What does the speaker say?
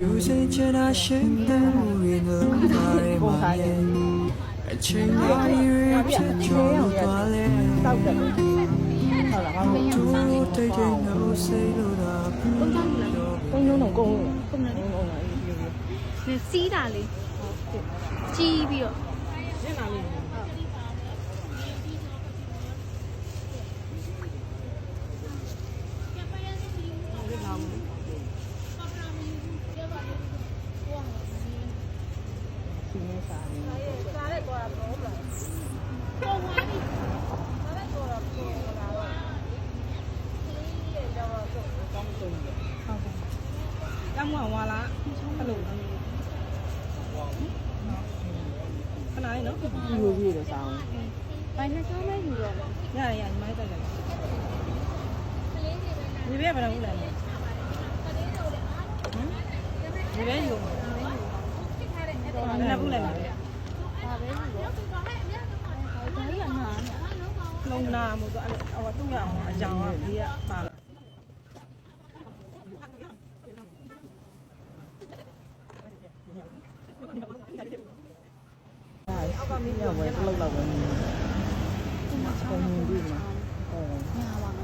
Using generation memory no mare mare a chain I rip to join toile တောက်တယ်ဟုတ်လားငါတို့ to take no say no da သုံးလုံးတော့ကုန်ကုန်တယ်ကုန်လားအေးပြေး နင်စီးတာလေကြီးပြီးတော့ ညနာလေးဒီနေ့စားနေစားလိုက်တော့တော့လားပုံဝိုင်းစားလိုက်တော့တော့လာတော့ဒီရဲ့တော့ကောင်းဆုံးတယ်ဟုတ်ကဲ့တမ်းဝါလားအဲ့လိုခဏလေးနော်ယူပြီးတော့စားအောင် ဘိုင်နှစ်ချောင်းပဲယူတော့မယ် ရညီမတက်တယ်ဒီဘက်ဘာလို့လဲဒီဘက်ယူနာဘူးလဲလား ဒါပဲယူတော့ဒါကြီးကနားနေ လုံးနာမို့ဆိုအဲ့ဟိုသူ့ရအောင်အကြောင်းကဒီကပါလာအောက်ကမင်းရောဝယ်လောက်လောက်ပဲပုံမြင်ပြီးမှာဟော ညာပါမ